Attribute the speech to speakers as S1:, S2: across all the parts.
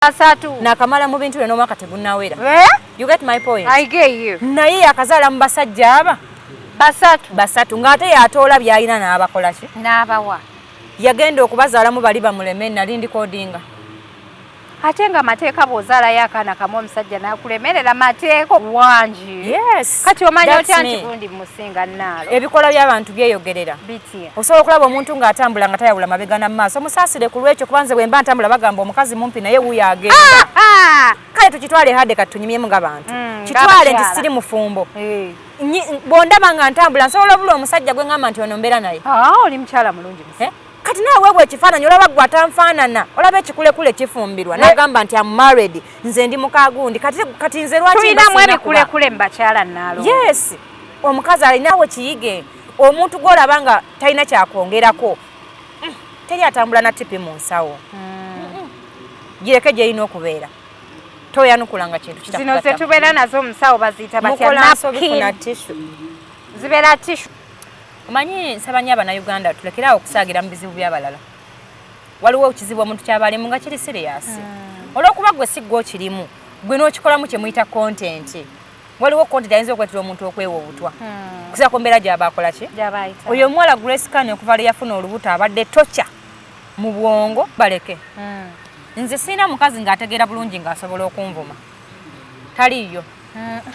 S1: Asatu.
S2: Nakamala mu bintu no mwaka tegunnawera. You get my point?
S1: I get you.
S2: Naye akazaala mu basajja aba basatu ng'ate yatoola by'alina n'abakola ki?
S1: N'abawa.
S2: Yagenda okubazaalamu bali bamuleme nali ndikodinga.
S1: Ate nga mateeka bw'ozaalayo akaana kamu omusajja n'akulemerera mateeka wangi.
S2: Yes.
S1: Kati omanyi otya nti gundi musinga nnaalo.
S2: Ebikola by'abantu byeyogerera.
S1: Bitya.
S2: Osobola okulaba omuntu ng'atambula nga tayawula mabega n'amaaso. Musaasire ku lwekyo kubanze bwe mba ntambula bagamba omukazi mumpi naye wuyo agenda. Kale tukitwale hadde katunyumyemu ng'abantu. Kitwale nti siri mufumbo. Bw'ondaba nga ntambula nsobola obula omusajja gwe ngamba nti ono mbeera naye.
S1: Oli mukyala mulungi musa.
S2: Kati naawe bwe ekifaananyi olaba gwe atanfaanana olaba ekikulekule kifumbirwa n'agamba nti am married nze ndi mukaagundi kati nze lwaki
S1: tulinamu ebikulekule mu bakyala nnaalo.
S2: Yes, omukazi alinawe kiyige omuntu gw'olaba nga talina kyakwongerako teri atambula na tipi mu nsawo gireke gyerina okubeera toyanukulanga kintu
S1: zino ze tubeera nazo omusawo baziyita batya napkin zibeera tishu.
S2: Omanyi nsabanya Abannayuganda tulekerawo okusaagira mu bizibu by'abalala. Waliwo ekizibu omuntu ky'abalimu nga kiri serious. Olw'okuba gwe si gwe kirimu gwe n'okikolamu kye muyita content. Waliwo content ayinza okuleetera omuntu okwewa obutwa. Kusa ku mbeera gy'aba akola ki? Oyo omuwala Grace Kane okuva lwe yafuna olubuto abadde tocha mu bwongo baleke. Nze sina mukazi ng'ategeera bulungi ng'asobola okunvuma. Taliyo.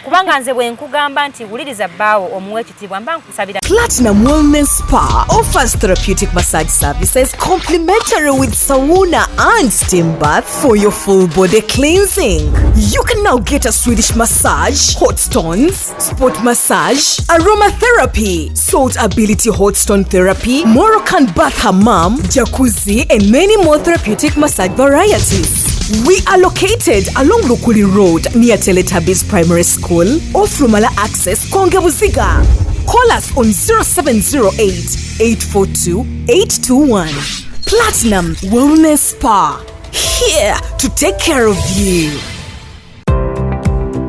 S2: Kubanga nze bwe nkugamba nti wuliriza bbaawo omuwe ekitiibwa mba nkusabira.
S3: Platinum Wellness Spa offers therapeutic massage services complimentary with sauna and steam bath for your full body cleansing. You can now get a Swedish massage, hot stones, sport massage, aromatherapy, salt ability hot stone therapy, Moroccan bath hammam, jacuzzi, and many more therapeutic massage varieties. We are located along Lukuli Road near Teletubbies Primary School or Frumala Access, Kongebuziga. Call us on 0708 842 821. Platinum Wellness Spa, here to take care of you.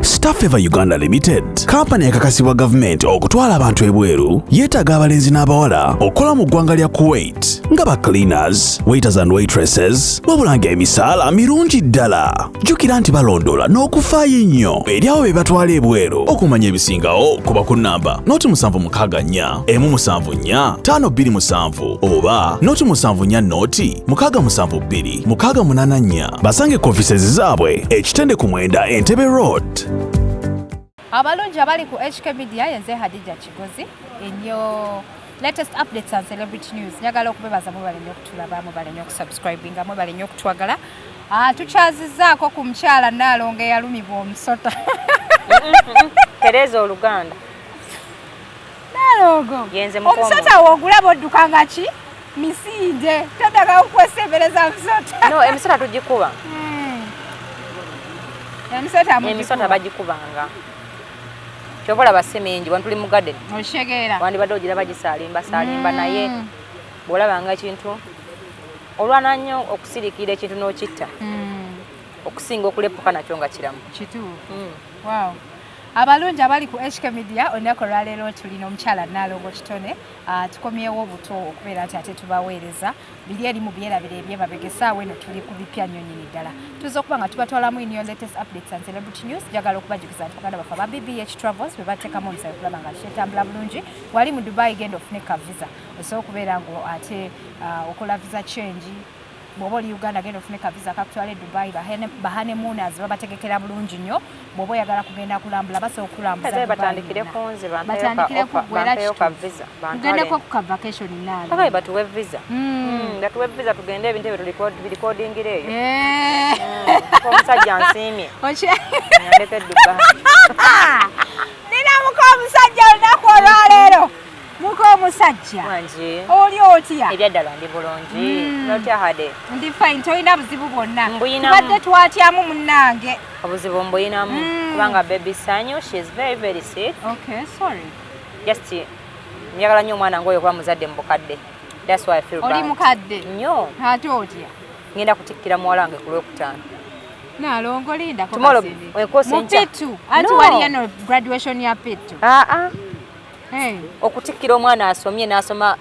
S4: Staffever Uganda Limited, kampani ekakasibwa gavumenti okutwala abantu ebweru, yeetaaga abalenzi n'abawala okukola mu ggwanga lya Kuwait nga ba cleaners, waiters and waitresses, wabulanga emisaala mirungi ddala. Jjukira nti balondoola n'okufaayo ennyo eri abo be batwala ebweru. Okumanya ebisingawo kuba ku nnamba noti 764 174 527 oba noti 74 noti 672 684. Basange ku offices zaabwe ekitende ku Mwenda Entebbe Road.
S1: Abalungi abali ku HK Media yenze Hadija Kigozi enyo latest updates and celebrity news njagala okubebaza mu bale nyokutulaba mu bale nyokusubscribinga mu bale nyokutwagala tukyazizzaako ku mukyala Nalongo eyalumibwa omusota
S2: Tereza Oluganda
S1: Nalongo
S2: yenze mukomo
S1: omusota wogulaba odduka nga ki misinde taddaga okwesembereza musota
S2: no emisota tugikuba
S1: emisota
S2: bagikubanga kyobola basemenji wantu tuli mu garden
S1: oshegeera
S2: wandi badde ogira bagisalimba naye bwolabanga ekintu olwana nnyo okusirikira ekintu n'okitta okusinga okulepuka nakyo nga kiramu
S1: kituufu wow. Abalungi abali ku HK Media olunaku lwaleero tulina omukyala Nalongo Kitone tukomyewo obuto okubeera nti ate tubaweereza biri eri mu byerabira ebyemabegesaawe eno tuli ku bipya nnyo nnyini ddala tuza okuba nga tubatwalamu in your latest updates and celebrity news njagala okubajukiza nti baganda bafe aba BBH Travels bwe bateekamu omusayo okulaba nga kitambula bulungi wali mu Dubai genda ofuneka visa osobola okubeera nga ate okola visa change bw'oba oli Uganda genda ofuneka visa kakutwala Dubai bahanemooners babategekera bulungi nnyo bw'oba oyagala kugenda kulambula basobola okulambuza
S2: batandikireko nze
S1: tugendeko ku ka vacation nalo
S2: kakaye batuwe visa batuwe visa tugende ebintu ebyo tulikodingira eyo omusajja nsiimye ndeke Dubai
S1: nina muko omusajja olunaku olwaleero muko omusajja oli otya
S2: ebyaddala ndi bulungi notya hade
S1: ndi fine toyina buzibu bwonna tubadde twatyamu munnange
S2: obuzibu mbuyinamu kubanga baby Sanyu she is very very sick.
S1: Okay, sorry.
S2: Just njagala nnyo omwana ngoyo kuba muzadde mu bukadde. That's why I feel bad.
S1: Oli mukadde
S2: nnyo
S1: ate otya
S2: ngenda kutikkira muwala wange ku Lwokutaano.
S1: Nalongo linda ko
S2: kasindi
S1: Mupitu anti wali yano graduation ya Pitu
S2: okutikkira omwana asomye n'asoma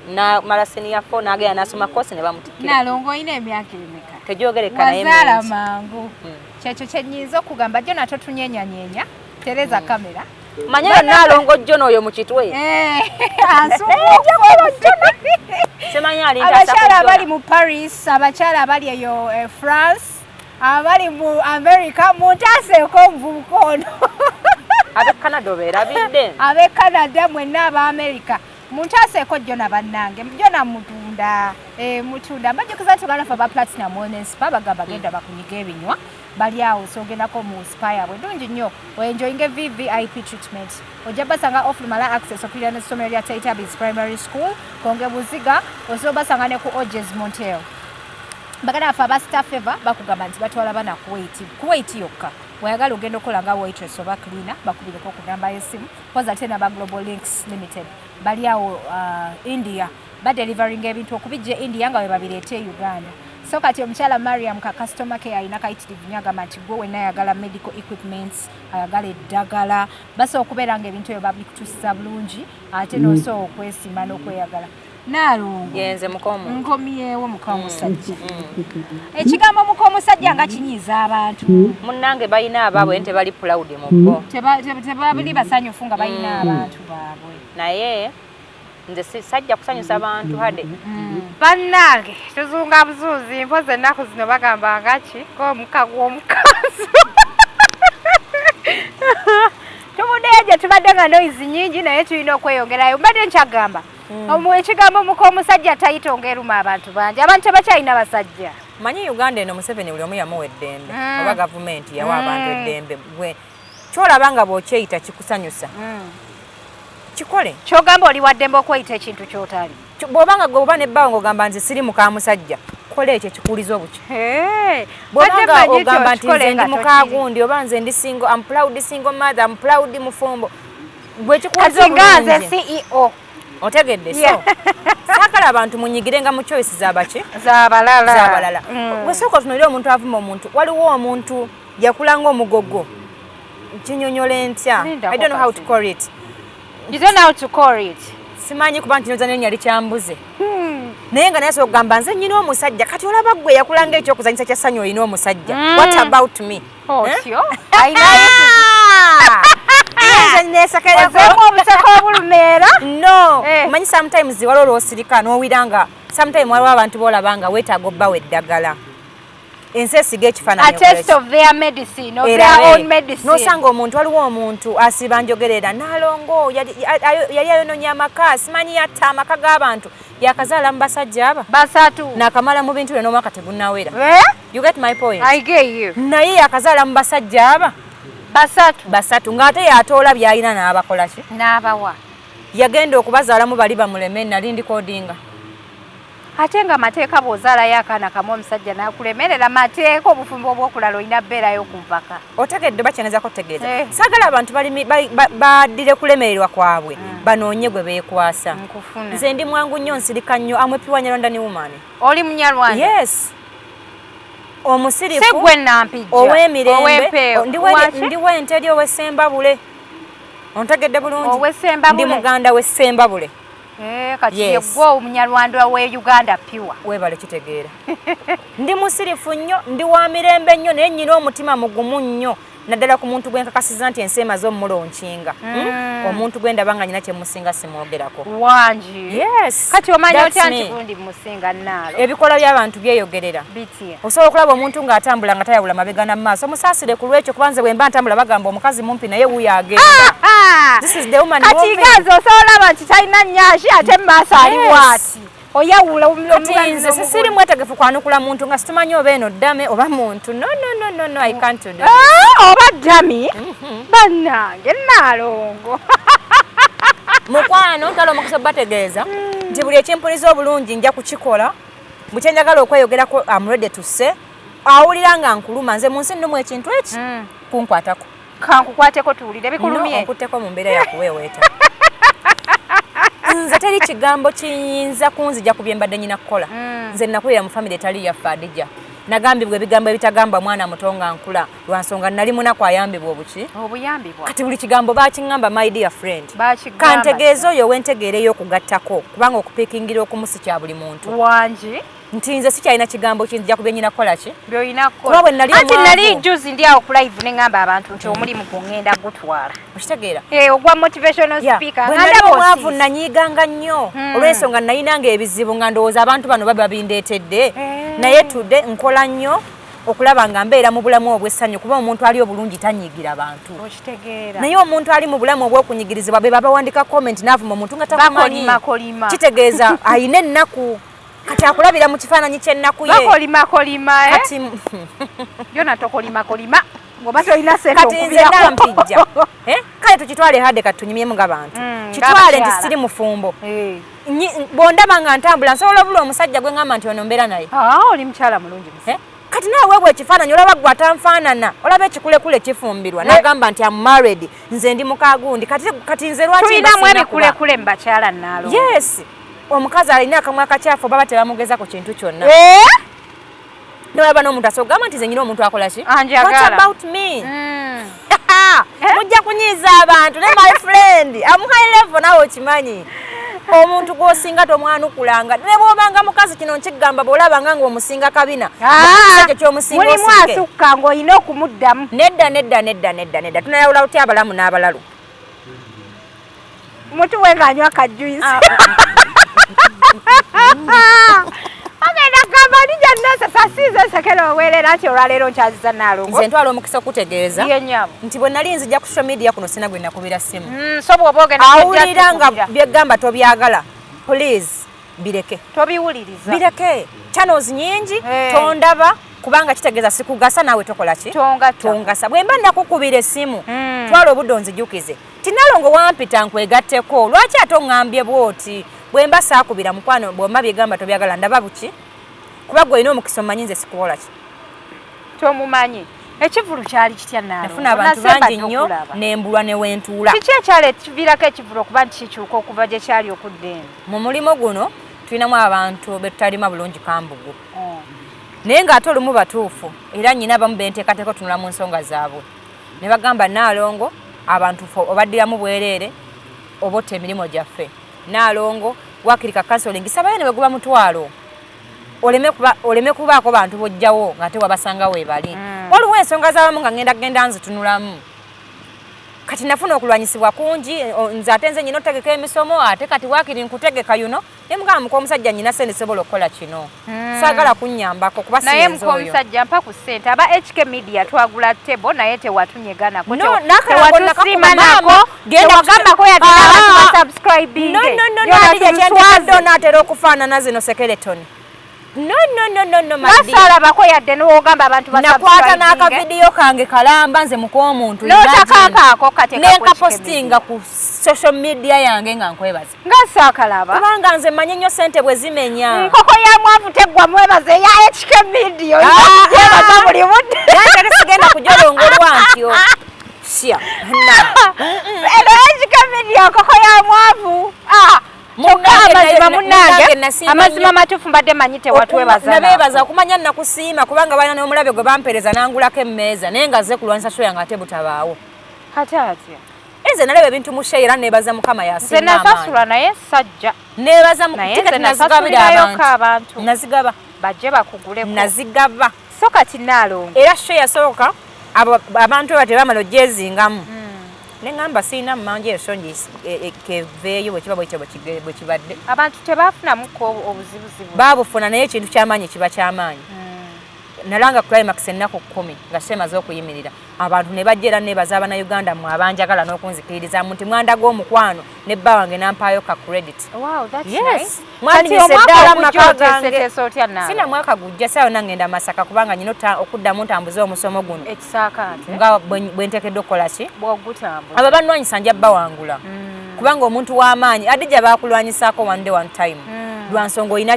S2: mala senior 4 n'agenda n'asoma course ne bamutikkira.
S1: Nalongo ine emyaka emeka
S2: Tejyogerekana naye
S1: wazaala mangu kyekyo kyennyinza okugamba jjo nato tunyenyanyeenya tereza kamera
S2: manyayo Nalongo Jono oyo mu kitwe
S1: abakyala abali mu Paris abakyala abali eyo France abali mu America muntaseeko omuvubuka ono
S2: abe Canada obeerabidde
S1: abe Canada mwenna aba America muntaseeko jjona bannange jjona mutunda mutunda mbajjukiza tugana fa ba platinum on spa bagamba genda bakunyiga ebinywa bali awo sogendako mu spa yabwe ddungi nnyo oenjoyinga VVIP treatment ojja basanga offer mala access okulira n'essomero lya Taitabi's Primary School konge buziga osobola basanga ne ku Ojes Montel bagana fa ba staff favor bakugamba nti batwala bana Kuwait yokka wayagala ogenda okola nga waitress oba cleaner bakubireko ku namba y'essimu poza tena ba Global Links Limited bali awo India badelivering ebintu okubijja India nga we babireete Uganda so kati omukyala Mariam ka customer care alina kayitirivu nnyo agamba nti gwe wenna ayagala medical equipments ayagala eddagala basobola okubeera nga ebintu ebyo babikutuusiza bulungi ate n'osobola okwesiima n'okweyagala Nalongo
S2: yenze mukomo
S1: nkomyewo mukomusajja ekigambo mukomusajja nga kinyiiza abantu
S2: munnange balina abaabwe nte bali proud mu bo
S1: tebabuli basanyufu nga balina abantu baabwe
S2: naye nze sajja kusanyusa abantu hade
S1: bannange tuzunga buzuuzi mpozi ennaku zino bagamba ngaki ng'omukago omukazi tubuddeyo gye tubadde nga noizi nnyingi naye tulina okweyongerayo mbadde nkyagamba ekigambo mukomusajja tayita eruma abantu bangi abantu tebakyalina basajja
S2: manyi Uganda eno Museveni buli omu yamuwa eddembe oba gavumenti yawa abantu eddembe gwe kyolaba nga bw'okyeyita kikusanyusa kikole
S1: kyogamba oli waddembe okweyita ekintu kyotali
S2: bw'obanga gwe oba nebbaawo ng'ogamba nti siri mukamusajja kola ekyo ekikuuliza obuki bw'obanga ogamba nti nze ndi mukaagundi oba nze ndi single I'm proud single mother I'm proud mufumbo gwe ekikuuliza
S1: obulungi CEO
S2: otegedde so saakala abantu munyigirenga mu choice zabaki
S1: zabalala
S2: gwe sooka otunuulira omuntu avuma omuntu waliwo omuntu yakulanga omugogo kinyonyola entya I don't know how to call it
S1: You don't know how to call it.
S2: Simanyi kuba nti nyoza n'ennyali kyambuze. Naye nga naye asobola okugamba nze nnyina omusajja kati olaba ggwe yakulanga ekyokuzanyisa kya ssanyu olina omusajja. What about me?
S1: Otyo?
S2: Ozeemu obuseko obulumeera? No. Manyi sometimes waliwo olw'osirika n'owiranga sometimes waliwo abantu boolaba nga weetaaga obbawo eddagala. Ensi esiga ekifaananyi
S1: a test of their medicine, of their own medicine.
S2: Nosanga omuntu waliwo omuntu asiba njogerera Nalongo yali ayononya amaka simanyi yatta amaka g'abantu yakazaala mu basajja aba
S1: basatu
S2: n'akamala mu bintu bino omwaka tegunnawera. You get my point?
S1: I get you.
S2: Naye yakazaala mu basajja aba basatu ng'ate yatoola by'alina n'abakola ki
S1: n'abawa
S2: yagenda okubazaalamu bali bamuleme nali ndikodinga
S1: ate nga mateeka bw'ozaalayo akaana kamu omusajja n'akulemerera mateeka obufumbo obw'okulala olina bbeerayo ku mpaka
S2: otegedde bakyenezako kutegeeza saagala abantu baddire kulemererwa kwabwe banoonye gwe beekwasa nze ndi mwangu nnyo nsirika nnyo amwepiwa Nyalwanda woman
S1: oli munyalwanda
S2: yes omusirifu
S1: si gwe nampijja
S2: ow'emirembe ndiwo enteri ow'essembabule ontegedde bulungi ndi muganda w'essembabule
S1: kati gwe omunyalwanda we Uganda pure
S2: weebale kitegeera ndi musirifu nnyo ndi wa mirembe nnyo naye nnyina omutima mugumu nnyo naddala ku muntu gwenkakasiza nti ensi emaze omulonkinga omuntu gwe ndaba nga nnyina kyemusinga simwogerako
S1: wangi
S2: yes
S1: kati omanyi otya nti gundi musinga Nalo
S2: ebikola by'abantu byeyogerera osobola okulaba omuntu ng'atambula nga tayawula mabega n'amaaso musaasire ku lwekyo kubanze bwe mba ntambula bagamba omukazi mumpi naye wuyo agenda this is the woman
S1: kati gazi osobola laba nti talina nnyashi ate mu maaso ali waati oyawula
S2: omulanzi sisiri mwetegefu kwanukula muntu nga situmanyi oba eno ddame oba muntu no I can't do that
S1: oba ddami bannange Nalongo
S2: mukwano ntala omukisa bategeeza nti buli ekimpuniza obulungi nja kukikola bukyenjagala okweyogerako I'm ready to say awulira nga nkuluma nze mu nsi nnumu ekintu eki kunkwatako
S1: kankukwateko tuwulire bikulumye
S2: okutteko mu mbeera yakuweeweeta nze teri kigambo kiyinza kunzija ku bye mbadde nyina kukola nze nakulira mu famire etali yaffe Adija nagambibwa ebigambo ebitagamba mwana muto nga nkula lwa nsonga nali munaku ayambibwa
S1: obuyambibwa
S2: kati buli kigambo bakiŋŋamba my dear friend kantegeeza oyo wentegeereyo okugattako kubanga okupiikingira okumusi kya buli muntu
S1: wangi
S2: nti nze sikyalina kigambo kinzija kubye nyina kola ki
S1: byolina
S2: kuba bwe nali
S1: anti nali juzi ndi awo ku live ne ngamba abantu nti omulimu gungenda gutwala
S2: okitegeera
S1: ogwa motivational speaker
S2: bwe nali omwavu nanyiiganga nnyo olw'ensonga nayinanga ebizibu nga ndowooza abantu bano baba bindeetedde naye tudde nkola nnyo okulaba nga mbeera mu bulamu obw'essanyu kuba omuntu ali obulungi tanyiigira abantu
S1: okitegeera
S2: naye omuntu ali mu bulamu obw'okunyigirizibwa be baba wandika comment n'avuma omuntu nga takumanyi kitegeeza ayina ennaku kati akulabira mu kifaananyi ky'ennaku ye
S1: bakolimakolima kati yona tokolimakolima ngoba tolina sente
S2: kati nze nampijja kale tukitwale hade kati tunyumyemu ng'abantu kitwale nti siri mufumbo bw'ondaba nga ntambula nsobola obula omusajja gwe ngamba nti ono mbeera naye
S1: oli mukyala mulungi
S2: kati naawe bwe ekifaananyi olaba gwe atanfaanana olaba ekikulekule kifumbirwa n'agamba nti am married nze ndi mukaagundi kati nze lwaki
S1: tulinamu ebikulekule mu bakyala Nalongo
S2: yes omukazi alina akamwa akakyafu baba tebamugeza ku kintu kyonna nolaba n'omuntu asogamba nti nze nyina omuntu akola ki what about me mujja kunyiiza abantu ne my friend am high level nawe okimanyi omuntu gw'osinga tomwanukulanga ne bw'obanga mukazi kino nkigamba bw'olabanga ng'omusinga kabina ekyo ky'omusinga
S1: mulimu asukka ng'olina okumuddamu
S2: nedda tunayawula tutya abalamu n'abalalu
S1: mutu we ng'anywa kajuyisi agenda gamba nija nasa sasiize nsekera oweerera nti olwaleero nkyaziza Nalongo
S2: nze ntwala omukisa okutegeeza nti bwe nali nzija ku social media kuno sina gwe nakubira simu
S1: so bw'oba ogenda
S2: awulira nga byegamba tobyagala please bireke
S1: tobiwuliriza
S2: bireke channels nyingi tondaba kubanga kitegeeza sikugasa nawe tokola ki tongasa bwe mba nakukubira essimu twala obudde onzijukize ti Nalongo wampita nkwegatteko lwaki ate oŋŋambye bw'oti bwe mba saakubira mukwano bw'omba byegamba tobyagala ndaba buki kuba gwe olina omukisa omanyi nze sikukola ki
S1: tomumanyi ekivulu kyali kitya Nalongo
S2: nafuna abantu bangi nnyo nembulwa ne wentuula
S1: kiki ekyali ekiviirako ekivulu okuba nti kikyuka okuva gye kyali okudda eno
S2: mu mulimo guno tulinamu abantu be tutalima bulungi kambugu naye ng'ate olumu batuufu era nnyina abamu benteekateeko tunula mu nsonga zaabwe ne bagamba Nalongo abantu obaddiramu bwereere obotta emirimu gyaffe Nalongo wakirika kansolingi sabayo ne bweguba mutwalo oleme kubaako bantu bojjawo ng'ate wabasanga weebali waliwo ensonga z'abamu nga ngenda nzitunulamu kati nafuna okulwanyisibwa kungi nze ate nze nyina otegeka emisomo ate kati wakiri nkutegeka yuno ne mugamba muka omusajja nyina sente sobola okukola kino saagala kunnyambako kuba
S1: naye muka omusajja mpa ku ssente aba HK Media twagula tebo naye tewatunyegana tewatusiima nako tewagambako yagenda subscribing
S2: naatera okufaanana zino skeleton
S1: nasalabako yadde niwogamba abantu
S2: nakwata n'akavidiyo kange kalamba nze muka omuntu
S1: notakampaako
S2: nenkapostinga ku social media yange nga nkwebaza
S1: nga saakalaba
S2: kubanga nze manye nnyo sente bwe zimenya
S1: nkoko ya mwavu teggwa mwebaze ya HK Media yebaza buli budde
S2: nange sigenda kujolongolwa ntyo sya
S1: HK Media nkoko ya mwavu amazima matuufu mbadde manyi tewatwebaza
S2: nabeebaza okumanya nakusiima kubanga balina n'omulabe gwe bampeereza nangulako emmeeza naye nga ze kulwanyisa sho yange ate butabaawo
S1: ate atya
S2: nze nalaba ebintu mu sheyi era neebaza mukama yasinga
S1: amaanyi nze nasasula naye sajja
S2: neebaza tiketi nazigabira abantu nazigaba
S1: bajje bakuguleko
S2: nazigaba
S1: so kati Nalongo
S2: era sho yasooka abantu eba tebamala ogyezingamu neŋŋamba siina mmanja ensongi keveeyo bwekiba bwekyo bwe kibadde
S1: abantu tebafunamuko obuzibuzibu
S2: baabufuna naye ekintu ky'amaanyi kiba ky'amaanyi nalanga climax ennaku 10 nga semaze okuyimirira abantu ne bajja era nebaza Abannayuganda mu abanjagala n'okunzikiririza nti mwandaga omukwano ne bba wange nampaayo ka credit
S1: yes
S2: mwandiise ddala maka gange sina mwaka gujja sayo nangenda Masaka kubanga nyina okuddamu ntambuze omusomo guno nga bwe nteekeddwa okukola ki abo bannwanyisa nja bba wangula kubanga omuntu w'amaanyi ate gye baakulwanyisaako one day one time lwansonga olina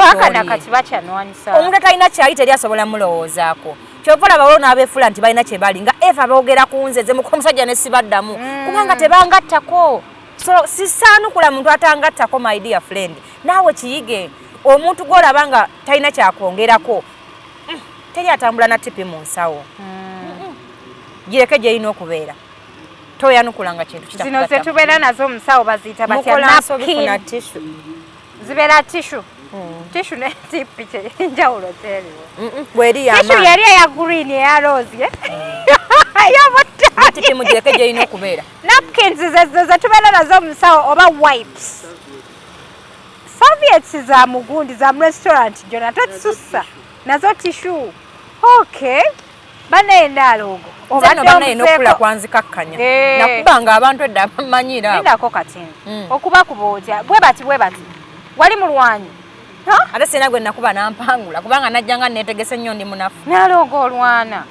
S2: omuntu atalina kyali teri asobola mulowoozaako kyova olaba n'abeefula nti balina kye bali nga eva boogera ku nze ze muka omusajja ne sibaddamu kubanga tebangattako so sisaanukula muntu atangattako my dear friend naawe kiyige omuntu gw'olaba nga talina kyakwongerako teri atambula na tipi mu nsawo gireke gyerina okubeera toyanukulanga kintu
S1: zino ze tubeera nazo omusawo baziyita batya napkin zibeera tishu Tishu ne tipi njawulo teriwo.
S2: Bweri ya
S1: Tishu yali ya green ya rose
S2: Ati kimugireke gye ino okubeera.
S1: Napkins ze tubeera nazo musawo oba wipes. Serviettes za mugundi za restaurant jona totsusa nazo tishu. Okay. Bane Nalongo.
S2: Obadde bane enokula kwanzikakkanya. Nakubanga abantu edda bamanyira.
S1: Ndako kati. Okuba kubotya. Bwe bati. Wali mulwanyi.
S2: Ate sina gwe nakuba nampangula kubanga najjanga netegese nnyo ndi munafu.
S1: Nalongo olwana.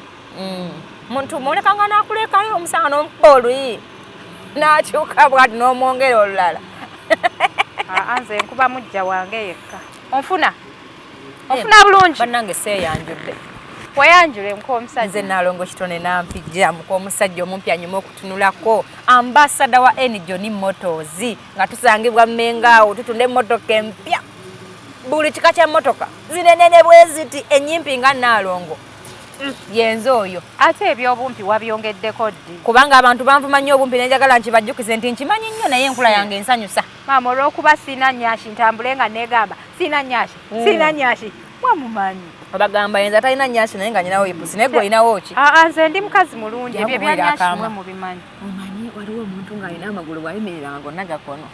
S2: Muntu monekanga nakulekayo omusanga n'omukolu yi. Nakyuka bwati n'omwongera olulala.
S1: Anze nkuba mujja wange yekka. Onfuna bulungi.
S2: Bannange seeyanjudde.
S1: Wayanjule mkomusajja.
S2: Nze Nalongo Kitone nampijja mkomusajja omupya nyuma okutunulako ambassador wa Enijoni Motors nga tusangibwa Mmengawo tutunda emmotoka empya. Buli kika kya mmotoka zinenene bweziti enyimpi nga Nalongo. Yenzo oyo.
S1: Ate ebyobumpi wabyongeddeko ddi.
S2: Kubanga abantu banvuma nnyo obumpi nenjagala nkibajjukize nti nkimanyi nnyo naye enkula yange ensanyusa.
S1: Maama olw'okuba sina nnyashi ntambule nga negamba sina nnyashi. Wamumanyi.
S2: Abagamba yenza talina nnyashi naye nga nyinawo ipusi naye gwe olinawo ki?
S1: Nze ndi mukazi mulungi ebyo bya nnyashi mwe mubimanyi.
S2: Omanyi waliwo omuntu ng'alina amagulu bw'ayimirira gonna gakono.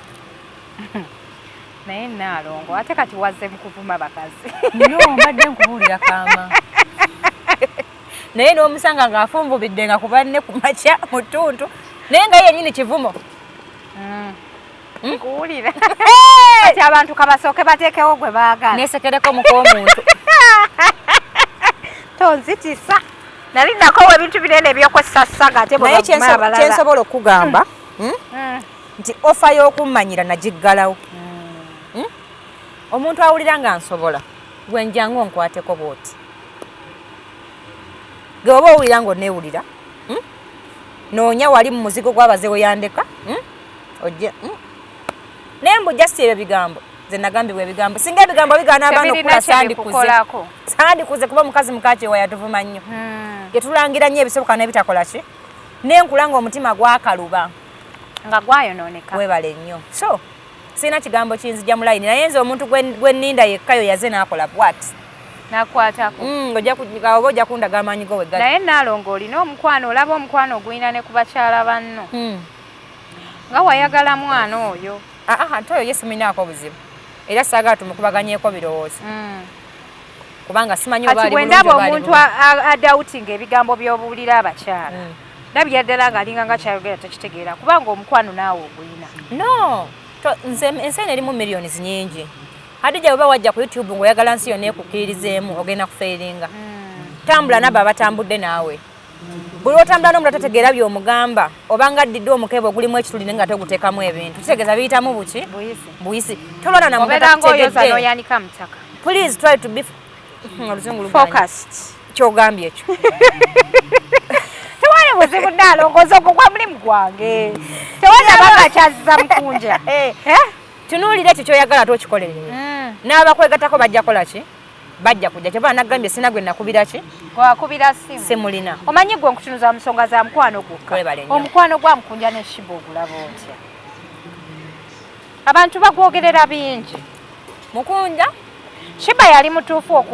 S1: Naye Nalongo ate kati wazze mu kuvuma bakazi.
S2: No, mbadde nkubuulira kaama. Naye n'omusanga ng'afunvubidde nga kubanne ku makya mu ttuntu naye nga yennyini kivumo.
S1: Nkuwulira. Kati abantu kabasooke bateekewo gwe baagala.
S2: Neesekereko muk'omuntu.
S1: Tonzitisa. Nali nako ebintu binene ebyokwesassaga ate bwe baguma abalala.
S2: Naye kyensobola okugamba nti ofa y'okummanyira nagiggalawo. Omuntu awulira nga nsobola gwe njangu onkwateko bw'oti. Gwe oba owulira ng'onneewulira noonya wali mu muzigo gw'abazeewo yandeka ojja naye mbujja si ebyo bigambo nze nagambibwa ebigambo singa ebigambo bigaana abaana okula sandikuze kuba mukazi mukakyewa yatuvuma nnyo yetulangira nnyo ebisoboka n'ebitakola ki nenkula ng'omutima gwakaluba
S1: nga gwayonooneka
S2: webale nnyo so sina kigambo kinzija mu layini naye nze omuntu gwe nninda yekkayo yaze n'akola bwati
S1: nakwatako
S2: oba ojja kundaga amaanyi go weggali
S1: naye Nalongo olina omukwano olaba omukwano ogulina ne ku bakyala banno nga wayagala mwana oyo
S2: ate oyo ye siminaako buzibu era saagala tumukubaganyeeko birowoozo kubanga simanyi oba ali bulungi
S1: bwendaba omuntu adawutinga ebigambo by'obuwulira abakyala ndabira ddala ng'alinga nga kyayogera tekitegeera kubanga omukwano naawe ogulina
S2: no nze ensi eno erimu miliyoni nyingi Hadija oba wajja ku YouTube ng'oyagala nsi yonna ekukkiririzeemu ogenda kufeeringa tambula nabo abatambudde naawe buli otambula n'omuntu tategeera by'omugamba oba nga addidde omukeebe ogulimu ekituli naye nga toguteekamu ebintu kitegeeza biyitamu buki buyisi tolwana na muntu
S1: atakitegedde
S2: please try to be
S1: focused
S2: kyogambye ekyo
S1: tewali buzibu Nalongoza ogwo gwa mulimu gwange tewanabanga kyazza Mukunja
S2: tunuulira ekyo kyoyagala tokikolere n'abakwegatako bajja kola ki bajja kujja kyova nagambye sina gwe nakubira ki
S1: gwakubira simu
S2: simulina
S1: omanyi gwe nkutunuza musonga za mukwano gwokka omukwano gwa Mukunja ne Shiba ogulaba otya abantu bagwogerera bingi
S2: Mukunja
S1: Shiba yali mutuufu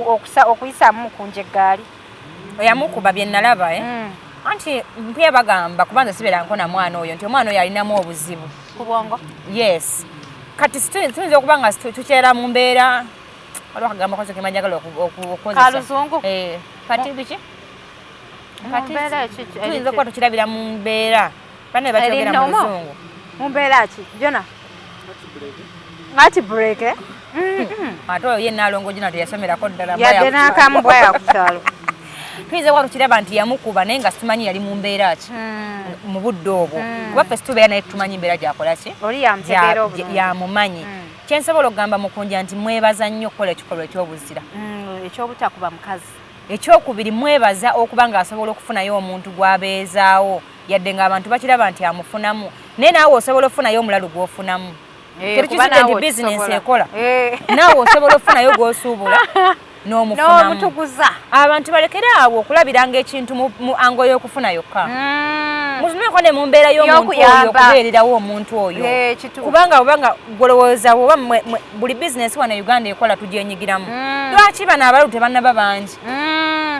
S1: okuyisaamu Mukunja eggaali
S2: oyamukuba bye nalaba anti mpya bagamba kubanza sibeera nkona mwana oyo nti omwana oyo alinamu obuzibu
S1: ku bwongo
S2: yes kati tuyinza okuba nga tukyera mu mbeera waliwo akagamba kozo kemanjagala okukozesa
S1: kaluzungu
S2: kati biki tuyinza okuba tukirabira mu mbeera banne bakyogera mu luzungu
S1: mu mbeera ki jona ngati break
S2: ate oyo ye Nalongo gina teyasomerako ddala
S1: yadde n'akamu bwaya ku kyalo
S2: tuyinza okuba tukiraba nti yamukuba naye nga situmanyi yali mu mbeera ki mu budde obwo kuba ffe situbeera naye tumanyi mbeera gyakola ki
S1: oli yamutegeera obulungi
S2: yamumanyi kyensobola okugamba Mukunja nti mwebaza nnyo okukola ekikolwa eky'obuzira
S1: ekyobutakuba mukazi
S2: ekyokubiri mwebaza okuba ng'asobola okufunayo omuntu gw'abeezaawo yadde ng'abantu bakiraba nti amufunamu naye naawe osobola okufunayo omulalu gw'ofunamu tekizudde nti bizinensi ekola naawe osobola okufunayo gw'osuubula n'omufunamu
S1: n'omutuguza
S2: abantu balekere awo okulabiranga ekintu mu ango y'okufuna yokka mutuneko ne mu mbeera y'omuntu oyo okubeererawo omuntu oyo kubanga golowooza oba buli bizinesi wano Uganda ekola tugyenyigiramu lwaki bano abalulu tebannaba bangi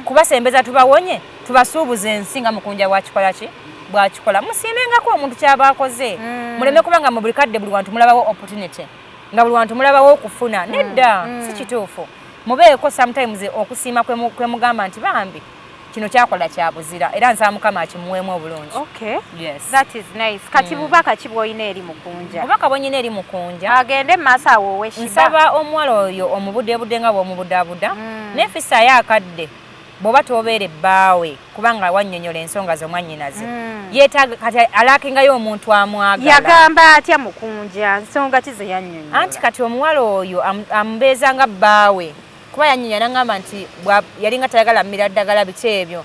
S2: kubasembeza tubawonye tubasuubuza ensi nga Mukunja bwakikola musiimengako omuntu kyaba akoze muleme kubanga mu buli kadde buli wantu mulabawo opportunity nga buli wantu mulabawo okufuna nedda si kituufu mubeeko sometimes okusiima kwe mugamba nti bambi kino kyakola kyabuzira era nsaba Mukama akimuweemu obulungi.
S1: Okay. Yes. That is nice. Kati bubaka ki bw'olina eri Mukunja?
S2: Bubaka bw'onyina eri Mukunja.
S1: Agende maaso awo owe Shiba.
S2: Nsaba omuwala oyo omubudde nga bw'omubudaabuda n'efisa yakadde bw'oba tobeere bbaawe kubanga wannyonnyola ensonga z'omwannyinaze yeetaaga kati alaakingayo omuntu amwagala.
S1: Yagamba atya Mukunja nsonga ki ze yannyonnyola? Anti
S2: kati omuwala oyo amubeeza nga bbaawe kuba yanyinya nangamba nti yalinga tayagala mmira ddagala biki ebyo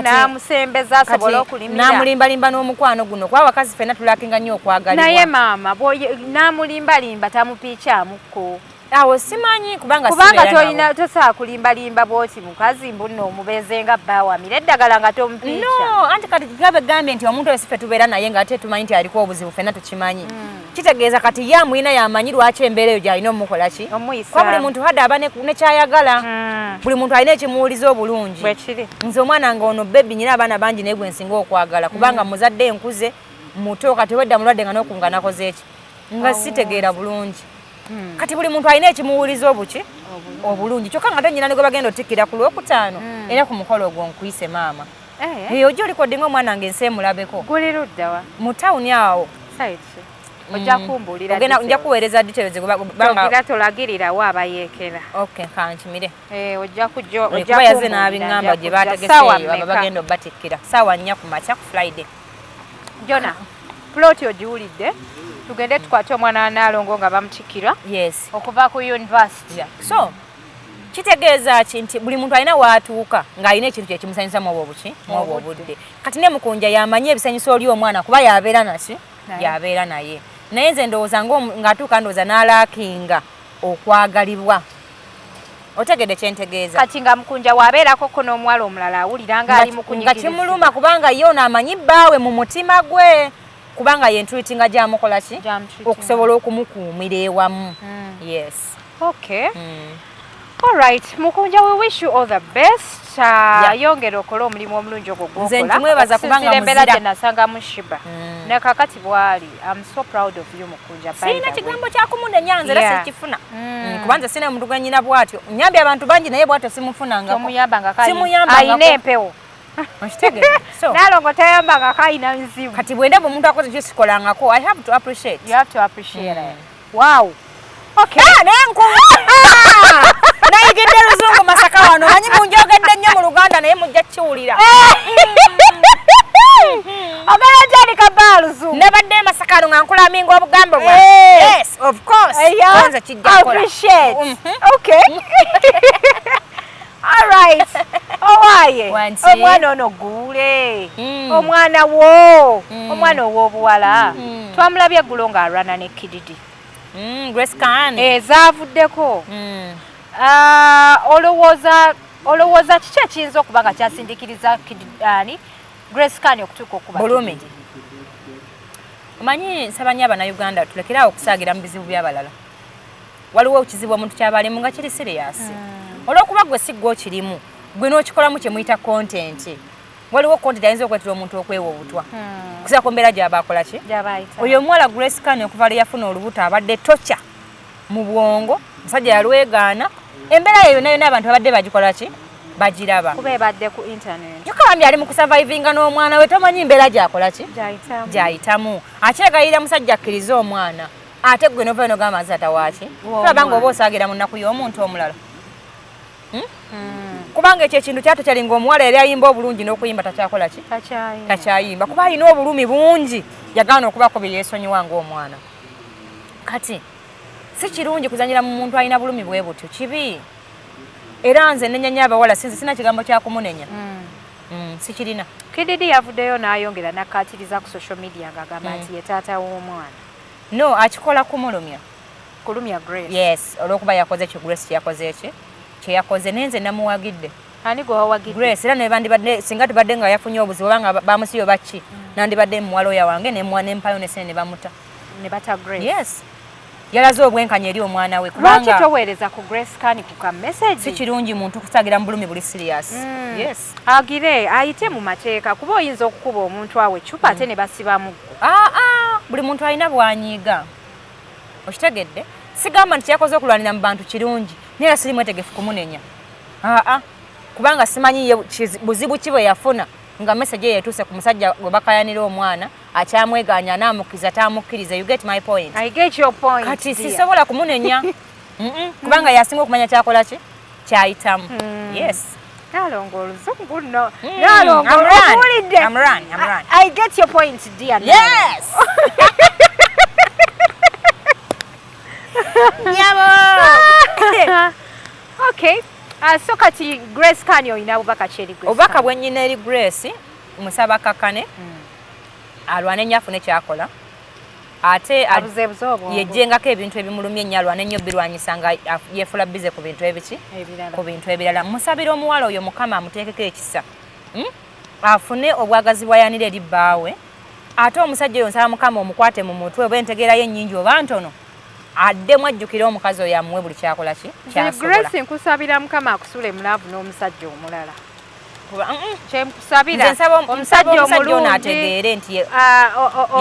S1: n'amusembeza asobola okulimira
S2: n'amulimbalimba n'omukwano guno kuba abakazi ffenna tulakinga nnyo okwagalibwa
S1: naye maama n'amulimbalimba tamupiikyamukko
S2: awo simanyi kubanga
S1: tolina tosaa kulimbalimba bwoti mukazi mbuno omubeeze nga bbawamira eddagala nga tomupiikya
S2: no anti kati kigabe gambye nti omuntu oyo si ffe tubeera naye nga ate tumanyi nti aliko obuzibu ffenna tukimanyi kitegeeza kati ye amulina yamanyi lwaki embeera eyo gy'alina omukola ki kuba buli muntu hadde aba ne kyayagala buli muntu alina ekimuwuliza obulungi nze omwana nga ono bebi nyina abaana bangi naye gwe nsinga okwagala kubanga muzadde nkuze muto kati wedda mulwadde nga n'okunga nakoze eki nga sitegeera bulungi kati buli muntu alina ekimuwuliza obulungi kyokka nga tenyina ne gwe bagenda otikkira ku lwokutaano era ku mukolo ogwo nkuyise maama ojja olikodinga omwana nga ensi emulabeko
S1: guli ludda wa
S2: mu tawuni awo
S1: ojja kumbuulira
S2: nja kuweereza details
S1: banga tolagirirawo abayeekera
S2: okay kankimire
S1: ojja
S2: kuba yaze n'abiŋŋamba gye baategeseeyo aba bagenda obbatikkira saawa 4 ku makya ku Friday
S1: Jona ploti ogiwulidde tugende tukwate omwana wa Nalongo nga bamutikkirwa okuva ku university
S2: so kitegeeza ki nti buli muntu alina waatuuka ng'alina ekintu kye kimusanyusa mu obwo obudde kati ne Mukunja yamanyi ebisanyusa oli omwana kuba yabeera naye naye nze ndowooza ng'atuuka ndowooza n'alaakinga okwagalibwa otegedde kyentegeeza
S1: kati nga Mukunja waabeerako ko n'omuwala omulala awulira nga ali mu kunyigiriza
S2: nga kimuluma kubanga ye ono amanyi bbaawe mu mutima gwe kubanga ye ntwitinga gy'amukola ki okusobola okumukuumira ewamu yes
S1: okay all right Mukunja we wish you all the best yongera okola omulimu omulungi ogwo gwokola
S2: nze ntumwebaza kubanga
S1: muzira gye nasanga mu Shiba ne kakati bwali I'm so proud of you Mukunja
S2: sina kigambo kyakumunenya nze era sikifuna kubanza sina omuntu gwe nnyina bwatyo nyambye abantu bangi naye bwatyo simufunangako
S1: ayina empewo Nalongo tayambanga kayina nzibu
S2: kati bwendaba omuntu akoze kyo sikolangako I have to appreciate
S1: wow okay
S2: nenku nayigidde luzungu Masaka wano manyi munjogedde nnyo mu Luganda naye mujja kiwulira
S1: ogala jali kabba luzungu
S2: nebadde Masaka nga nkola mingo obugambo bwa yes of course kwanza kijja kola
S1: appreciate okay all right owaye omwana ono guule omwana wo omwana ow'obuwala twamulabye eggulo ng'alwana ne Kididi
S2: Grace Khan
S1: zaavuddeko olowooza kiki ekiyinza okuba nga kyasindikiriza Grace Khan okutuuka okuba
S2: bulumi omanyi nsaba nnyo Abannayuganda tulekerawo okusaagira mu bizibu by'abalala waliwo ekizibu omuntu kyabalimu nga kiri serious olw'okuba gwe si gwe okirimu gwe n'okikolamu kye muyita content waliwo content ayinza okwetera omuntu okwewa obutwa kusa ku mbeera gy'aba akola ki oyo omuwala Grace Khan okuva lwe yafuna olubuto abadde tocha mu bwongo musajja yalwegaana embeera eyo yonna abantu babadde bagikola ki bagiraba
S1: kuba ebadde ku internet
S2: yokka bambi ali mu kusurvivinga n'omwana we tomanyi embeera gy'akola ki gy'ayitamu akyegayirira musajja akkiriza omwana ate gwe nova eno gamba nzata waaki tulaba nga oba osaagira mu nnaku y'omuntu omulala kubanga ekyo ekintu kyato kyalinga omuwala yali ayimba obulungi n'okuyimba takyakola ki takyayimba kuba alina obulumi bungi yagaana okubako bye yeesonyiwa ng'omwana kati si kirungi kuzanyira mu muntu alina bulumi bwe butyo kibi era nze nenyanya abawala sinzi sina kigambo kyakumunenya si kirina
S1: Kididi yavuddeyo n'ayongera n'akkaatiriza ku social media ng'agamba nti ye taata w'omwana
S2: no akikola kumulumya
S1: Grace
S2: yes olw'okuba yakoze ekyo Grace kyeyakoze nenze namuwagidde
S1: ani gwe wawagidde
S2: Grace era nebandibadde singa tubadde nga yafunye obuzibu obanga bamusiyo baki nandibadde muwalo ya wange ne mwana empayo ne sene bamuta
S1: ne bata Grace.
S2: Yes. Yalaze obwenkanya eri omwana we
S1: kubanga lwaki toweereza ku Grace Kani ku ka message
S2: si kirungi muntu kusagira mu bulumi buli serious. Yes.
S1: Agire ayite mu mateeka kuba oyinza okukuba omuntu awe chupa ate ne basibamu.
S2: Buli muntu alina bwanyiiga. Okitegedde? Sigamba nti yakoze okulwanira mu bantu kirungi naye siri mwetegefu kumunenya. Kubanga simanyi ye buzibu ki bwe yafuna nga message ye yatuuse ku musajja gwe bakayanira omwana akyamweganya n'amukkiriza tamukkiriza. You get my point?
S1: I get your point.
S2: Kati sisobola kumunenya. Kubanga yasinga okumanya kyakola ki kyayitamu. Yes.
S1: Nalongo oluzungu no. Nalongo olulidde.
S2: I'm run.
S1: I get your point dear.
S2: Yes.
S1: Okay. So kati Grace Kani oyina obubaka kyeri Grace.
S2: Obubaka bwennyina eri Grace musaba kakane alwane nnyo afune kyakola ate yejjengako ebintu ebimulumya ennyo alwane ennyo birwanyisa nga yeefula bize ku bintu ebiki ku bintu ebirala. Musabira omuwala oyo Mukama amuteekeko ekisa afune obwagazi bwayanira eri bbaawe ate omusajja oyo nsaba Mukama omukwate mu mutwe oba entegeera ye nnyingi oba ntono addemu ajjukire omukazi oyo amuwe buli kyakola ki kyasobola.
S1: Grace nkusabira Mukama akusule mulaavu n'omusajja omulala. Kyemkusabira
S2: omusajja ono ategeere nti ye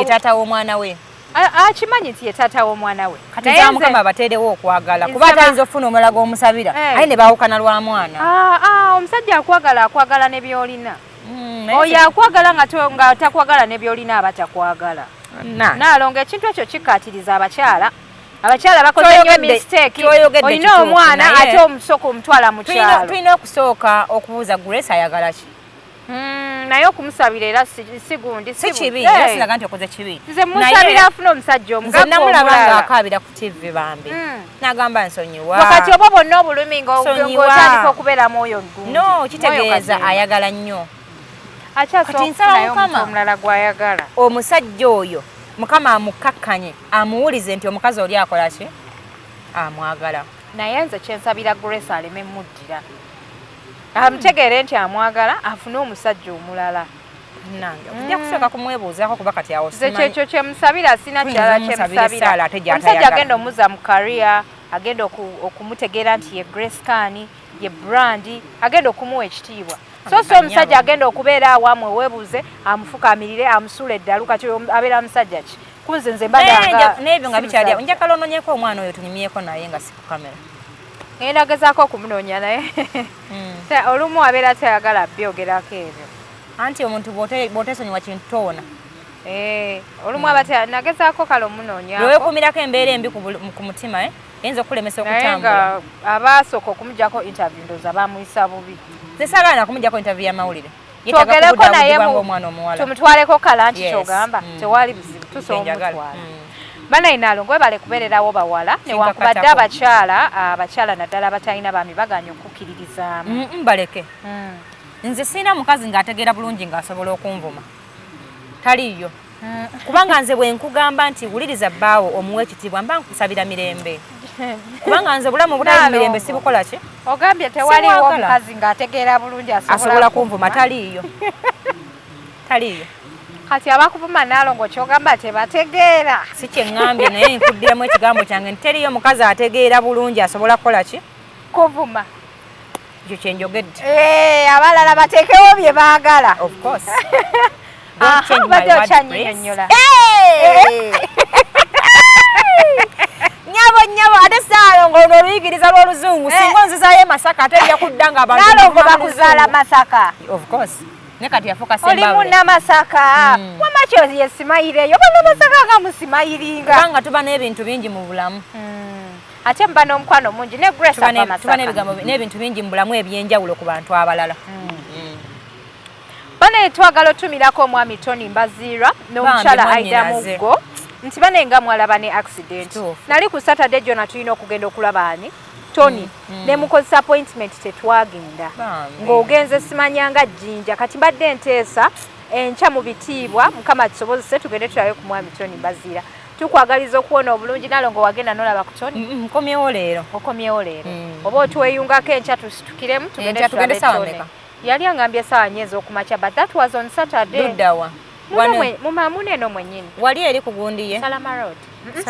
S2: taata w'omwana we.
S1: Akimanyi nti ye taata w'omwana we.
S2: Kati nza Mukama abateerewo okwagala kuba atayinza okufuna omulala gw'omusabira aye ne baawukana lwa mwana.
S1: Omusajja akwagala ne byolina. Oyo akwagala nga takwagala ne byolina aba takwagala. Nalongo ekintu ekyo kikkaatiriza abakyala. Abakyala bakoze nnyo mistake. Olina omwana ate omusooka omutwala mu kyalo.
S2: Tulina okusooka okubuuza Grace ayagala ki.
S1: Naye okumusabira era si gundi
S2: si kibi era siraga nti okoze kibi.
S1: Nze musabira afuna omusajja omugagga omulala.
S2: Nze namulaba nga akaabira ku TV bambi. N'agamba nsonyiwa.
S1: Wakati oba bonna obulumi ng'otandika okubeera mwoyo gundi.
S2: No kitegeeza ayagala nnyo.
S1: Akyasooka naye omuntu omulala gw'ayagala.
S2: Omusajja oyo Mukama amukakkanye amuwulize nti omukazi oli akola ki amwagala.
S1: Naye nze kyensabira Grace aleme muddira. Amutegeere nti amwagala afune omusajja omulala.
S2: Nange okujja kusooka kumwebuuzaako kuba kati awo
S1: simanyi. Kyekyo kyemusabira sina kirala kyemusabira. Omusajja agenda omuza mu career, agenda okumutegeera nti ye Grace Kani, ye brand, agenda okumuwa ekitiibwa. So omusajja agenda okubeera awamwe weebuuze amufukaamirire amusula eddalu kati abeera musajja ki kunze nze mbadanga
S2: n'ebyo nga bikyali njagala onoonyeeko omwana oyo tunyumyeko naye nga si ku kamera.
S1: Ngenda gezaako okumunoonya naye olumu abeera tayagala byogerako ebyo
S2: anti omuntu bw'otesonyiwa kintu toona.
S1: Olumu aba nagezaako kale omunoonyaako
S2: weekuumirako embeera embi ku mutima eyinza okulemesa okutambula.
S1: Naye nga abaasooka okumugyako interview ndowooza bamuyisa bubi.
S2: Nze saagala nakumugyako interview y'amawulire.
S1: Twogereko naye tumutwaleko kala nti kyogamba tewali buzibu tusobola omutwala. Banayi Nalongo bale kubeererawo bawala newankubadde abakyala naddala abatalina baami baganya okukkiririzaamu.
S2: Baleke. Nze sirina mukazi ng'ategeera bulungi ng'asobola okunvuma. Taliiyo. Kubanga nze bwe nkugamba nti wuliriza bbaawo omuwe ekitiibwa mba nkusabira mirembe. Kubanga nze bulamu butali mirembe sibukola ki?
S1: Ogambye tewaliwo omukazi ng'ategeera bulungi
S2: asobola kunvuma. Taliiyo. Taliiyo.
S1: Kati abakuvuma Nalongo kyogamba tebategeera.
S2: Si kye ŋŋambye naye nkuddiramu ekigambo kyange nti teriyo omukazi ategeera bulungi asobola kukola ki?
S1: Kuvuma.
S2: Ekyo kye njogedde.
S1: Abalala bateekewo bye baagala.
S2: Of course.
S1: Badde okyanyinyonnyola.
S2: Nyabo ate Nalongo ono oluyigiriza lw'oluzungu singa onzizaayo Masaka ate ejja kudda nga abantu
S1: Nalongo bakuzaala Masaka.
S2: Of course. Ne kati yafuuka Sembabule.
S1: Oli munnamasaka. Wamakyo ye Simayireyo bannamasaka nga musimayiringa.
S2: Kubanga tuba n'ebintu bingi mu bulamu.
S1: Ate mba n'omukwano mungi ne Grace ava Masaka.
S2: Tuba n'ebigambo n'ebintu bingi mu bulamu ebyenjawulo ku bantu abalala.
S1: Banaye twagala otumirako omwami Tony Mbazira n'omukyala Aida Muggo nti banaye nga mwalaba ne accident. Nali ku Saturday jona tulina okugenda okulaba ani Tony ne mukozesa appointment tetwagenda ng'ogenze simanyanga Jinja kati mbadde nteesa enkya mu bitiibwa Mukama tusobozese tugende tulabe ku mwami Tony Mbazira. Tukwagaliza okuwona obulungi Nalongo wagenda nolaba ku Tony?
S2: Nkomyewo leero.
S1: Okomyewo leero. Oba otweyungako enkya tusitukiremu tugende tulabe Tony. Yali angambye sawa nyezo okumakya but that was on Saturday.
S2: Luddawa.
S1: Mumamune no mwenyini.
S2: Wali eri kugundiye.
S1: Salama Road.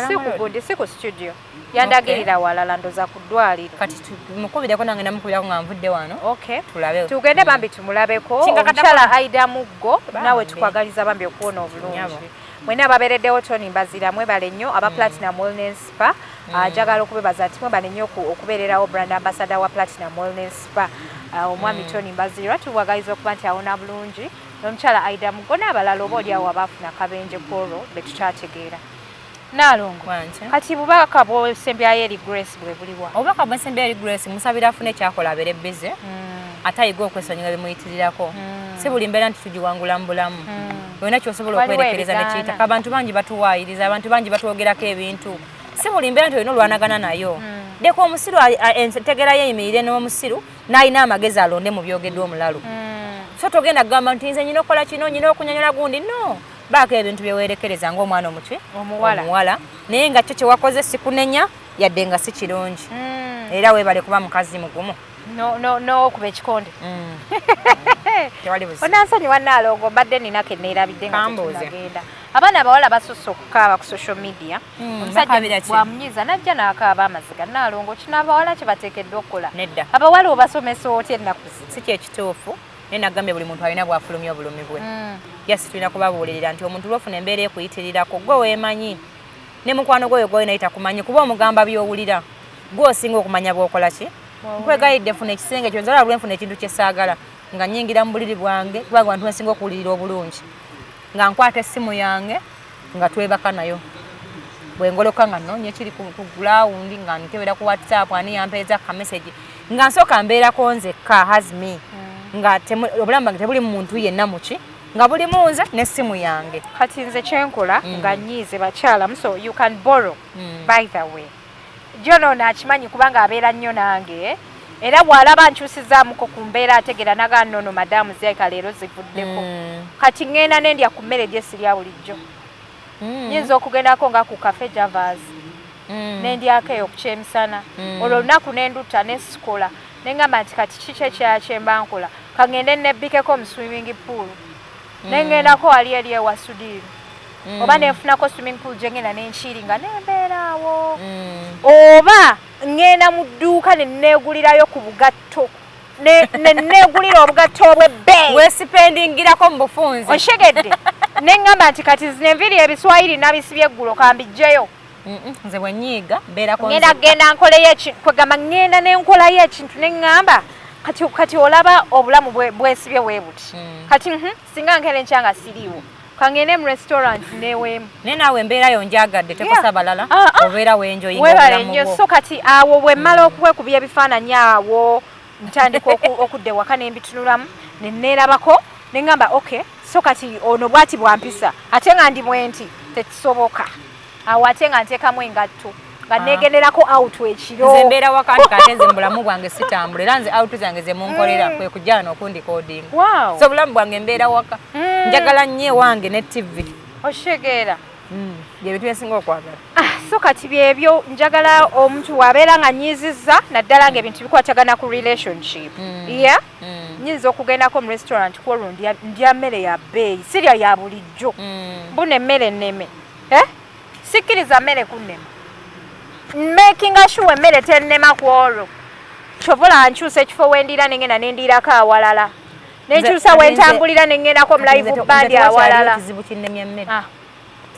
S1: Si kugundi si ku studio. Yandagirira walala ndoza kudwaliro.
S2: Kati mukubira ko nange namukubira ko ngamvudde wano.
S1: Okay.
S2: Tulabe.
S1: Tugende bambi tumulabeko. Omukyala Aida Muggo nawe tukwagaliza bambi okuona obulungi. Mwena babereddewo Tony Mbazira mwebale nnyo aba Platinum Wellness Spa. Ajagala okubebaza ati mwebale nnyo okubeererawo brand ambassador wa Platinum Wellness Spa. Omwami Tony Mbazira tuwagaliza okuba nti awona bulungi. N'omukyala Aida Muggo n'abalala oba oliawo abaafuna akabenje k'olwo be tukyategeera. Nalongo. Kati bubaka bw'Ssembyayo eri Grace bwe buliwa.
S2: Obubaka bw'Essembyayo eri Grace musabira afune ekyakola abeere bize. Ate ayiga okwesonyiga bimuyitirirako. Si buli mbeera nti tugiwangula mu bulamu. Yonna ky'osobola okwerekereza ne kiyitako. Abantu bangi batuwaayiriza, abantu bangi batwogerako ebintu. Si buli mbeera nti olina olwanagana nayo. Deka omusiru entegera yeeyimirire n'omusiru n'alina amagezi alonde mu byogeddwa omulalu. So togenda kugamba nti nze nyina okukola kino, nyina okunyonyola gundi, no. Baako ebintu bye weerekereza ng'omwana omuki omuwala naye nga kyo kye wakoze sikunenya yadde nga si kirungi era weebale kuba mukazi mugumu
S1: n'okuba ekikonde onansonyiwa Nalongo mbadde ninako neerabidde nga tetunagenda abaana abawala basusse okukaaba ku social media omusajja bwamunyiza najja n'akaaba amaziga Nalongo kino abawala kye bateekeddwa okukola
S2: nedda
S1: abawala obasomesa otya ennaku
S2: si kyekituufu naye nagambye buli muntu alina bwafulumya obulumi bwe yasi tulina kubabuulirira nti omuntu lwofuna embeera ekuyitirirako gwe weemanyi ne mukwano gwoyo gwoyo naye takumanyi kuba omugamba by'owulira gwe osinga okumanya bw'okola ki nkwegayidde funa ekisenge kyo nzala lwenfuna ekintu kye saagala nga nnyingira mu buliri bwange kubanga bantu nsinga okuwulirira obulungi nga nkwata essimu yange nga twebaka nayo bwe ngoloka nga nnoonya ekiri ku gulawundi nga nkebera ku WhatsApp ani yampeeza kamesegi nga nsooka mbeerako nzekka hazmi nga obulamu bwange tebuli mu muntu yenna muki nga buli munze n'essimu yange
S1: kati nze kyenkola nga nnyiize bakyalamu so you can borrow by the way jono nakimanyi kubanga abeera nnyo nange era bw'alaba nkyusizaamuko ku mbeera ategera naga nnono madamu ziyaka leero zivuddeko kati ŋŋenda nendya ku mmere gye sirya bulijjo nyinza okugendako nga ku cafe javas nendyako eyo ku kyemisana olwo olunaku nendutta nesikola nengamba nti kati kiki ekirala kyemba nkola kangende nebbikeko mu swimming pool nengendako wali eri ewa sudiiri oba nenfunako swimming pool gyengenda nenkiringa nembeeraawo oba ngenda mu dduuka neneegulirayo ku bugatto neneegulira obugatto obw'ebbeeyi
S2: weesipendingirako mu bufunzi
S1: onshegedde neŋŋamba nti kati zino enviiri ebiswayiri nabisibye eggulo kambijjeyo
S2: nze bwe nnyiiga mbeerako
S1: ngenda genda nkoleyo ekintu kwegamba ngenda nenkolayo ekintu neŋŋamba kati olaba obulamu bwesibye bwe buti kati singa nkere nkyanga siriiwo kangende mu restaurant neweemu
S2: naye naawe embeerayo njagadde tekosa balala obeera wenjoyinga
S1: webale nnyo so kati awo bwe mmala okwekubya ebifaananyi awo ntandika okudda ewaka nembitunulamu neneerabako neŋŋamba okay so kati ono bwati bwampisa ate nga ndi bwenti tekisoboka awo ate nga nteekamu engatto nga negenderako out ekiro
S2: nze mbeera waka nti kate nze mu bulamu bwange sitambula era nze out zange ze munkolera kwe kujjana n'okundikoodinga so obulamu bwange mbeera waka njagala nnyo ewange ne TV
S1: oshegeera
S2: byebintu byensinga okwagala
S1: so kati byebyo njagala omuntu wabeera nga nyiizizza naddala nga ebintu bikwatagana ku relationship nyinza okugendako mu restaurant kwolwo ndya mmere ya bbeeyi sirya ya bulijjo mbuna emmere enneme sikkiriza mmere kunnema making sure emmere tennema ku olwo kyovola nkyusa ekifo wendira nengenda nendirako awalala nenkyusa wentambulira nengendako mu live band awalala
S2: kizibu kinnemya emmere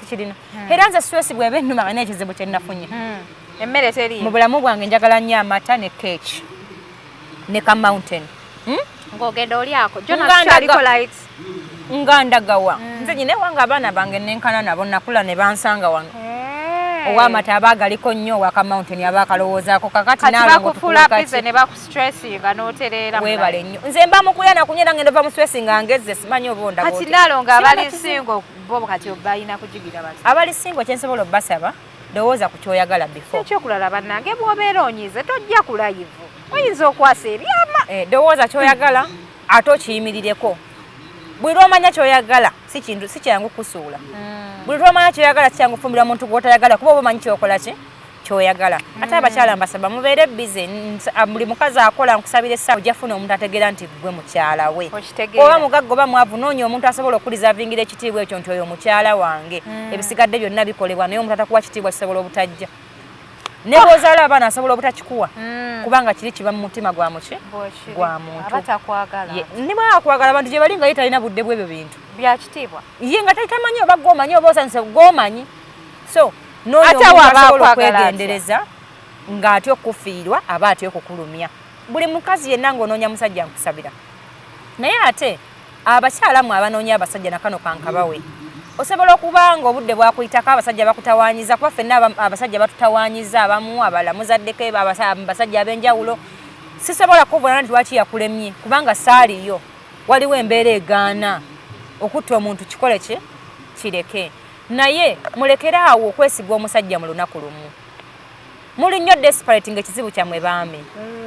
S2: tekirina era nze stress bweba ennuma nga nekizibu kyennafunye
S1: emmere teriyo
S2: mu bulamu bwange njagala nnyo amata ne keeki ne ka mountain
S1: ng'ogenda olyako jonaaliko light
S2: nga ndagawa nze nyina ewange abaana bange nenkana nabo nakula ne bansanga wano ow'amata abagaliko nnyo waka mountain abakalowoozaako kakati
S1: bakufula bize ne bakustressing n'otereera
S2: weebale nnyo nze mba mukulya nakunyera ngenda va mu stressing ngeze simanyi oba ondaga
S1: kati Nalongo abali singo bo kati obayina kujigira bati
S2: abali singo kyensobola obbasaba ndowooza ku kyoyagala before
S1: ekyokulala bannange bw'obeera onyize tojja kulayivu oyinza okwasa ebyama
S2: ndowooza kyoyagala ate okiyimirireko buli lwomanya kyoyagala si kyangu kusuula buli lwomanya kyoyagala kyangu kufumbira muntu gw'otayagala kuba oba omanyi kyokola ki kyoyagala ate abakyala mbasaba mubeere busy buli mukazi akola nkusabira essaawa ojjafuna omuntu ategeera nti gwe mukyala we oba mugagga oba mwavu noonya omuntu asobola okulizavingira ekitiibwa ekyo nti oyo mukyala wange ebisigadde byonna bikolebwa naye omuntu atakuwa kitiibwa kisobola obutajja ne bw'ozaala abaana asobola obutakikuwa kubanga kiri kiba mu mutima gwa muki gwa muntu ne bwakwagala abantu gye bali nga ye talina budde bw'ebyo bintu
S1: bya kitiibwa
S2: ye nga tamanyi oba gwomanyi oba osanyuse gwomanyi so nooyoasobola okwegendereza ng'atya okufiirwa aba atya okukulumya buli mukazi yenna ng'onoonya musajja nkusabira naye ate abakyalamu abanoonya abasajja nakano kankabawe osobola okuba nga obudde bwakuyitako abasajja bakutawaanyiza kuba ffenna abasajja batutawaanyiza abamu abalala muzaddeko abasajja ab'enjawulo sisobola kuvunana nti lwaki yakulemye kubanga saaliyo waliwo embeera egaana okutta omuntu kikole kye kireke naye mulekere awo okwesiga omusajja mu lunaku lumu muli nnyo desperate ng'ekizibu kyammwe baami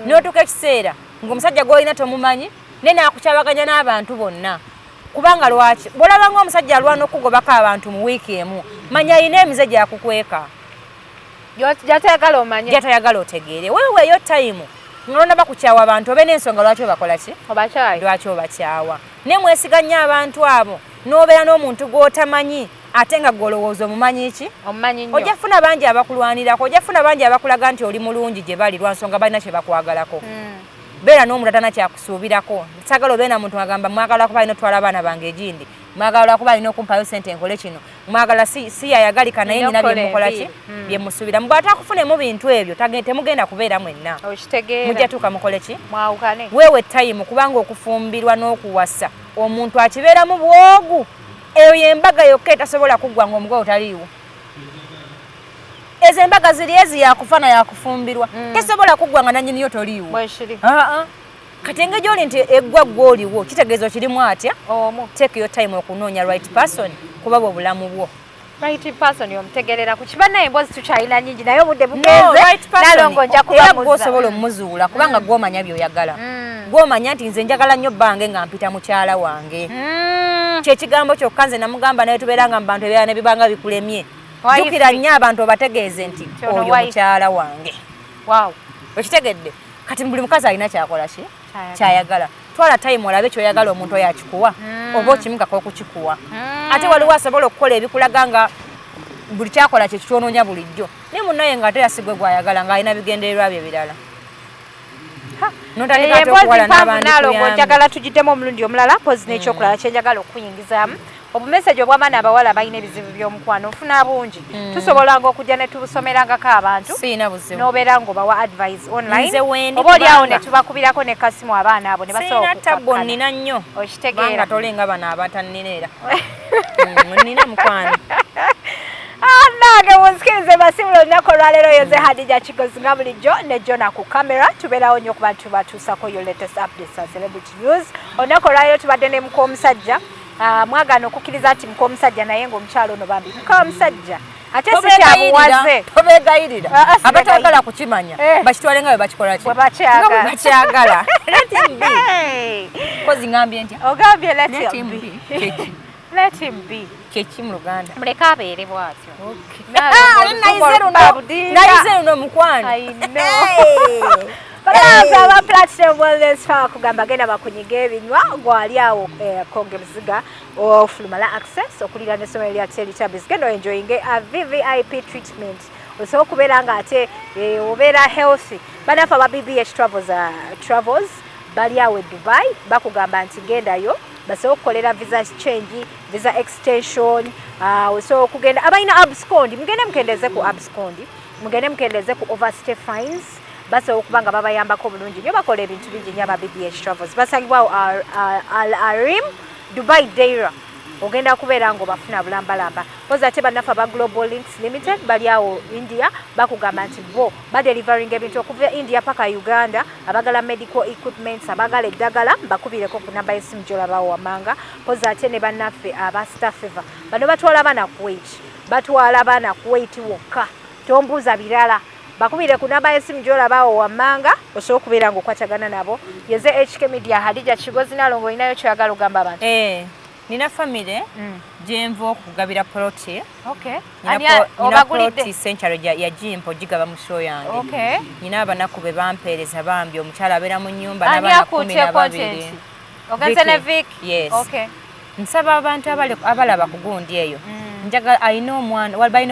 S2: n'otuuka ekiseera ng'omusajja gw'olina tomumanyi naye naakukyabaganya n'abantu bonna kubanga lwaki bw'olabanga omusajja alwana okugobako abantu mu wiiki emu manya ayina emize gyakukweka
S1: gyatayagala omanye
S2: gyatayagala otegeere weeweeyo tayimu ng'olonda bakukyawa abantu obe n'ensonga lwaki obakola ki lwaki obakyawa ne mwesiganya abantu abo n'obeera n'omuntu gw'otamanyi ate nga gw'olowooza omumanyi ki ojja funa bangi abakulwanirako ojja funa bangi abakulaga nti oli mulungi gye bali lwa nsonga balina kye bakwagalako beera n'omuntu atana kyakusuubirako sagala obeera muntu agamba mwagala kuba alina otwala abaana bange egindi mwagala kuba alina okumpayo sente enkole kino mwagala si yayagalika naye nina byemukola ki byemusuubira mbwe atakufunemu bintu ebyo temugenda kubeera mwenna mujja tuuka mukole ki weewe tayimu kubanga okufumbirwa n'okuwasa omuntu akibeeramu bwogu eyo yembaga yokka etasobola kuggwa ng'omugole otaliiwo ezo embaga ziri ezi yakufa na yakufumbirwa tesobola kuggwa nga nannyiniyo toliiwo kati engeri gy'oli nti eggwa gw'oliwo kitegeeza okirimu atya take your time okunoonya right person kuba bwe bulamu bwo
S1: right person yomutegerera ku kibannaye emboozi tukyalina nyingi naye obudde bugenze Nalongo nja
S2: kubamuza era gw'osobola omuzuula kubanga gw'omanya by'oyagala gw'omanya nti nze njagala nnyo bbange nga mpita mukyala wange kyekigambo kyokka nze namugamba naye tubeeranga mu bantu ebyala ne bibanga bikulemye jjukira nnyo abantu obategeeze nti oyo mukyala wange okitegedde kati buli mukazi alina kyakola ki kyayagala twala time olabe kyoyagala omuntu oyo akikuwa oba okimugako okukikuwa ate waliwo asobola okukola ebikulaga nga buli kyakola kye kitwononya bulijjo naye munnaye nga ate yasigwe gwayagala ng'alina bigendererwa bye birala
S1: Nalongo njagala tugiddemu omulundi omulala pozi n'ekyokulala kyenjagala okuyingizaamu obumeseji obw'abaana abawala balina ebizibu by'omukwano ofuna bungi tusobolanga okujja ne tubusomerangako abantu n'obeera ng'obawa advice online oba oliawo ne tubakubirako ne kasimu abaana abo ne basobola
S2: okufakkana nnina nnyo
S1: okitegeera
S2: tolenga bano abatannina era nnina mukwano
S1: nange munsikirize basimu olunaku olwaleero yoze Hadija Kigozi nga bulijjo ne Jona ku kamera tubeerawo nnyo kuba tubatuusako your latest updates and celebrity news olunaku olwaleero tubadde ne muka omusajja mwagaana okukkiriza nti muka omusajja naye ng'omukyalo ono bambi muka omusajja ate si kyabuwaze
S2: tobeegayirira abatagala kukimanya bakitwale nga bwe bakikola ki bakyagala kozi ngambye ntya
S1: ogambye let him be
S2: keki mu Luganda
S1: muleke abeere bwatyo
S2: nayize luno mukwano
S1: balaza aba Platinum Wellness Park kugamba genda bakunyiga ebinywa gwali awo konge muziga ofulumala access okulira n'essomero lya Teletubbies genda enjoying a VVIP treatment osobola okubeera nga ate obeera healthy banafa aba BBH travels bali awo e Dubai bakugamba nti gendayo basobola okukolera visa change visa extension osobola okugenda abalina abscond mugende mukendeze ku abscond mugende mukendeze ku overstay fines basobola okuba nga babayambako bulungi nnyo bakola ebintu bingi nnyo aba BBH travels basangibwawo Al Arim Dubai Deira ogenda kubeera ng'obafuna bulambalamba poza ate bannafe aba Global Links Limited bali awo India bakugamba nti bo badelivering ebintu okuva India paka Uganda abagala medical equipments abagala eddagala bakubireko ku namba y'essimu gy'olabawo wammanga poza ate ne bannaffe aba Starfever bano batwala abaana Kuwait wokka tombuuza birala bakubire ku namba y'essimu gy'olabawo wammanga osobola okubeera ng'okwatagana nabo yeze HK Media Hadija Kigozi Nalongo olinayo kyoyagala ogamba abantu
S2: Nina family gyenva okugabira ploti.
S1: Okay.
S2: Nina ploti century ya Jimpo gigaba mu show yange.
S1: Okay.
S2: Nina abanaku be bampeereza bambi omukyala abeera mu nnyumba n'abaana 12.
S1: Ogenze ne Vic?
S2: Yes.
S1: Okay.
S2: Nsaba abantu abalaba ku gundi eyo. Njaga balina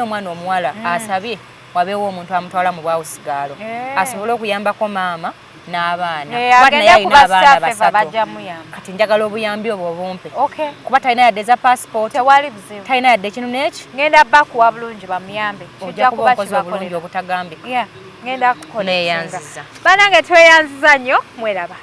S2: omwana omuwala asabye wabeewo omuntu amutwala mu bwawusigaalo asobole okuyambako maama n'abaana.
S1: Agenda kuba staff bajamuyamba.
S2: Kati njagala obuyambi obwo obumpe.
S1: Okay.
S2: Kuba talina yadde za passport.
S1: Tewali buzibu.
S2: Talina yadde kino n'eki.
S1: Ngenda bakuwa bulungi bamuyambe.
S2: Ojja kuba okoze obulungi obutagambika.
S1: Yeah. Ngenda kukola.
S2: Neeyanziza.
S1: Banange tweyanziza nnyo mweraba.